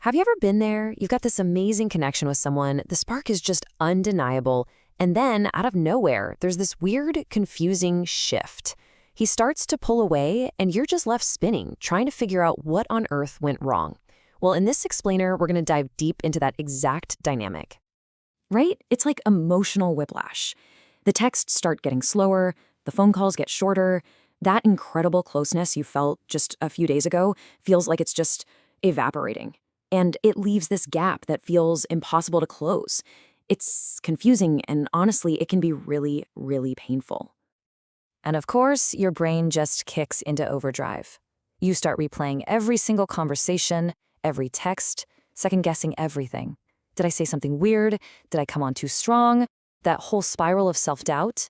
Have you ever been there? You've got this amazing connection with someone, the spark is just undeniable, and then, out of nowhere, there's this weird, confusing shift. He starts to pull away, and you're just left spinning, trying to figure out what on earth went wrong. Well, in this explainer, we're going to dive deep into that exact dynamic. Right? It's like emotional whiplash. The texts start getting slower, the phone calls get shorter. That incredible closeness you felt just a few days ago feels like it's just evaporating. And it leaves this gap that feels impossible to close. It's confusing, and honestly, it can be really, really painful. And of course, your brain just kicks into overdrive. You start replaying every single conversation, every text, second-guessing everything. Did I say something weird? Did I come on too strong? That whole spiral of self-doubt?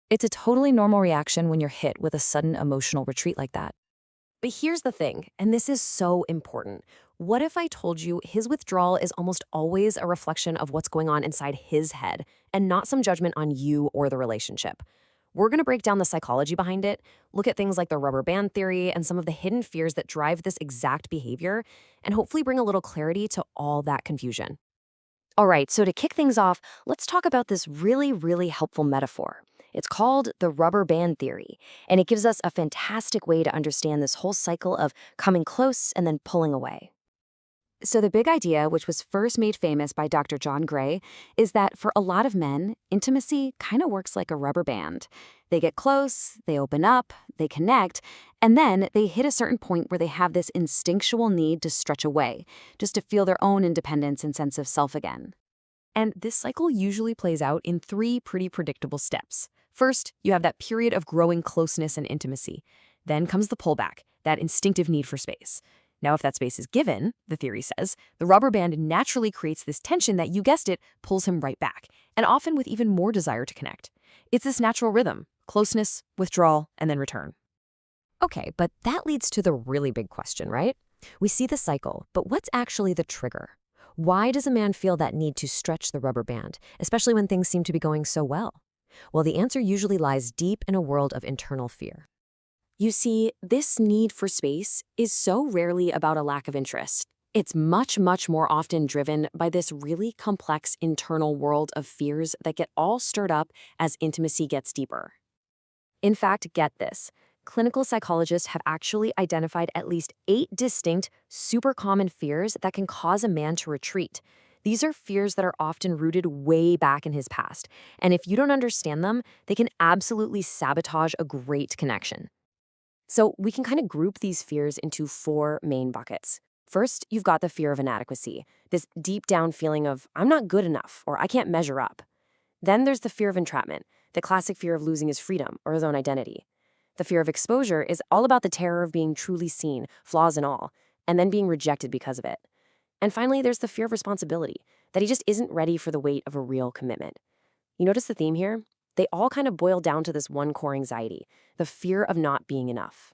It's a totally normal reaction when you're hit with a sudden emotional retreat like that. But here's the thing, and this is so important. What if I told you his withdrawal is almost always a reflection of what's going on inside his head and not some judgment on you or the relationship? We're going to break down the psychology behind it, look at things like the rubber band theory and some of the hidden fears that drive this exact behavior, and hopefully bring a little clarity to all that confusion. All right, so to kick things off, let's talk about this really, really helpful metaphor. It's called the rubber band theory, and it gives us a fantastic way to understand this whole cycle of coming close and then pulling away. So the big idea, which was first made famous by Dr. John Gray, is that for a lot of men, intimacy kind of works like a rubber band. They get close, they open up, they connect, and then they hit a certain point where they have this instinctual need to stretch away, just to feel their own independence and sense of self again. And this cycle usually plays out in three pretty predictable steps. First, you have that period of growing closeness and intimacy. Then comes the pullback, that instinctive need for space. Now, if that space is given, the theory says, the rubber band naturally creates this tension that, you guessed it, pulls him right back, and often with even more desire to connect. It's this natural rhythm: closeness, withdrawal, and then return. Okay, but that leads to the really big question, right? We see the cycle, but what's actually the trigger? Why does a man feel that need to stretch the rubber band, especially when things seem to be going so well? Well, the answer usually lies deep in a world of internal fear. You see, this need for space is so rarely about a lack of interest. It's much, much more often driven by this really complex internal world of fears that get all stirred up as intimacy gets deeper. In fact, get this. Clinical psychologists have actually identified at least 8 distinct, super common fears that can cause a man to retreat. These are fears that are often rooted way back in his past, and if you don't understand them, they can absolutely sabotage a great connection. So we can kind of group these fears into 4 main buckets. First, you've got the fear of inadequacy, this deep down feeling of, I'm not good enough, or I can't measure up. Then there's the fear of entrapment, the classic fear of losing his freedom or his own identity. The fear of exposure is all about the terror of being truly seen, flaws and all, and then being rejected because of it. And finally, there's the fear of responsibility, that he just isn't ready for the weight of a real commitment. You notice the theme here? They all kind of boil down to this one core anxiety, the fear of not being enough.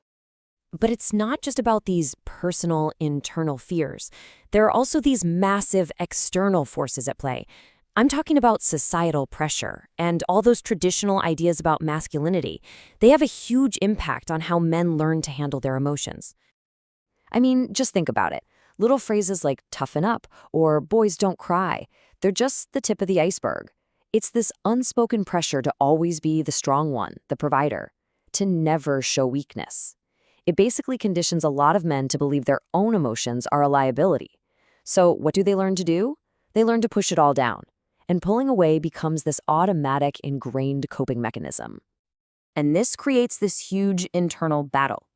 But it's not just about these personal, internal fears. There are also these massive external forces at play. I'm talking about societal pressure and all those traditional ideas about masculinity. They have a huge impact on how men learn to handle their emotions. I mean, just think about it. Little phrases like toughen up or boys don't cry, they're just the tip of the iceberg. It's this unspoken pressure to always be the strong one, the provider, to never show weakness. It basically conditions a lot of men to believe their own emotions are a liability. So what do they learn to do? They learn to push it all down. And pulling away becomes this automatic, ingrained coping mechanism. And this creates this huge internal battle.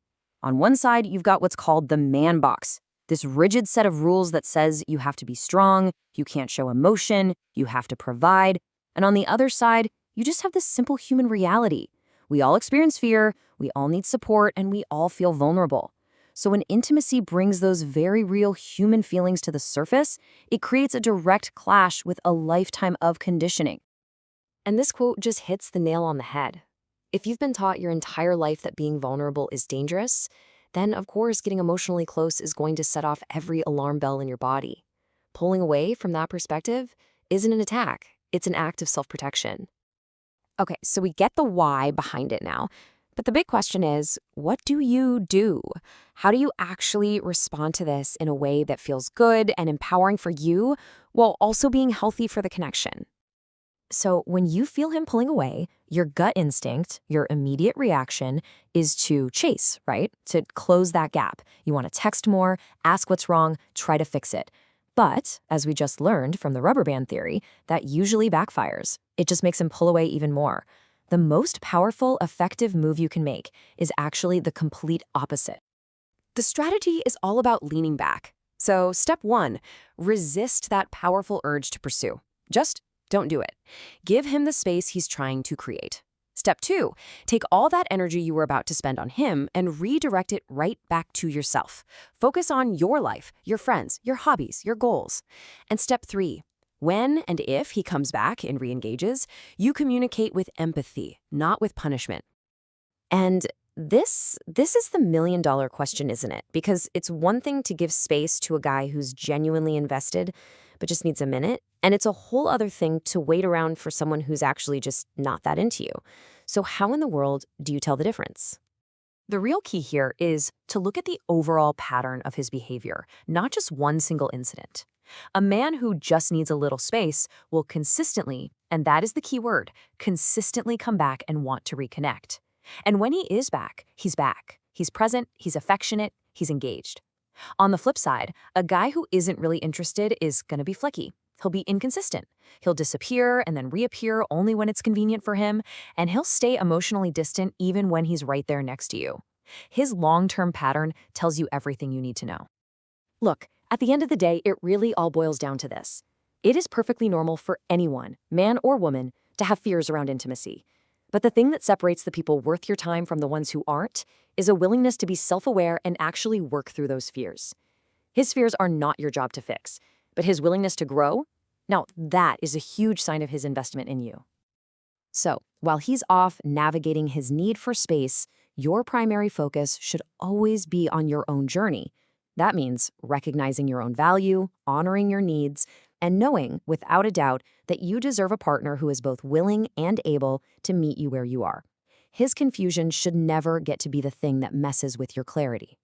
On one side, you've got what's called the man box, this rigid set of rules that says you have to be strong, you can't show emotion, you have to provide. And on the other side, you just have this simple human reality. We all experience fear, we all need support, and we all feel vulnerable. So when intimacy brings those very real human feelings to the surface, it creates a direct clash with a lifetime of conditioning. And this quote just hits the nail on the head. If you've been taught your entire life that being vulnerable is dangerous, then of course getting emotionally close is going to set off every alarm bell in your body. Pulling away from that perspective isn't an attack, it's an act of self-protection. Okay, so we get the why behind it now. But the big question is, what do you do? How do you actually respond to this in a way that feels good and empowering for you while also being healthy for the connection? So, when you feel him pulling away, your gut instinct, your immediate reaction is to chase, right? To close that gap. You want to text more, ask what's wrong, try to fix it. But, as we just learned from the rubber band theory, that usually backfires. It just makes him pull away even more. The most powerful, effective move you can make is actually the complete opposite. The strategy is all about leaning back. So, step one, resist that powerful urge to pursue. Just don't do it. Give him the space he's trying to create. Step two, take all that energy you were about to spend on him and redirect it right back to yourself. Focus on your life, your friends, your hobbies, your goals. And step three, when and if he comes back and re-engages, you communicate with empathy, not with punishment. And this is the million-dollar question, isn't it? Because it's one thing to give space to a guy who's genuinely invested, but just needs a minute. And it's a whole other thing to wait around for someone who's actually just not that into you. So how in the world do you tell the difference? The real key here is to look at the overall pattern of his behavior, not just one single incident. A man who just needs a little space will consistently, and that is the key word, consistently come back and want to reconnect. And when he is back, he's back. He's present, he's affectionate, he's engaged. On the flip side, a guy who isn't really interested is going to be flaky. He'll be inconsistent. He'll disappear and then reappear only when it's convenient for him, and he'll stay emotionally distant even when he's right there next to you. His long-term pattern tells you everything you need to know. Look, at the end of the day, it really all boils down to this. It is perfectly normal for anyone, man or woman, to have fears around intimacy. But the thing that separates the people worth your time from the ones who aren't is a willingness to be self-aware and actually work through those fears. His fears are not your job to fix, but his willingness to grow, now that is a huge sign of his investment in you. So, while he's off navigating his need for space, your primary focus should always be on your own journey. That means recognizing your own value, honoring your needs, and knowing, without a doubt, that you deserve a partner who is both willing and able to meet you where you are. His confusion should never get to be the thing that messes with your clarity.